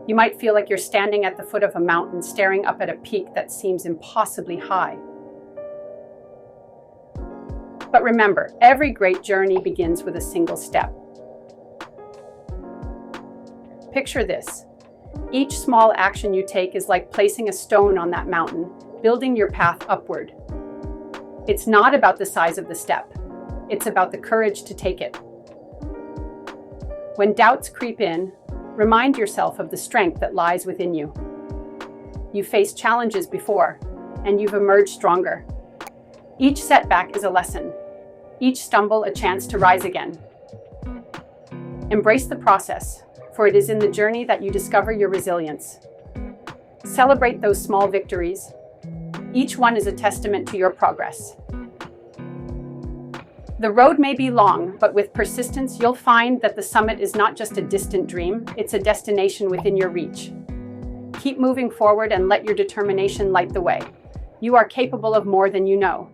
You might feel like you're standing at the foot of a mountain, staring up at a peak that seems impossibly high. But remember, every great journey begins with a single step. Picture this. Each small action you take is like placing a stone on that mountain, building your path upward. It's not about the size of the step. It's about the courage to take it. When doubts creep in, remind yourself of the strength that lies within you. You've faced challenges before, and you've emerged stronger. Each setback is a lesson. Each stumble a chance to rise again. Embrace the process, for it is in the journey that you discover your resilience. Celebrate those small victories. Each one is a testament to your progress. The road may be long, but with persistence, you'll find that the summit is not just a distant dream, it's a destination within your reach. Keep moving forward and let your determination light the way. You are capable of more than you know.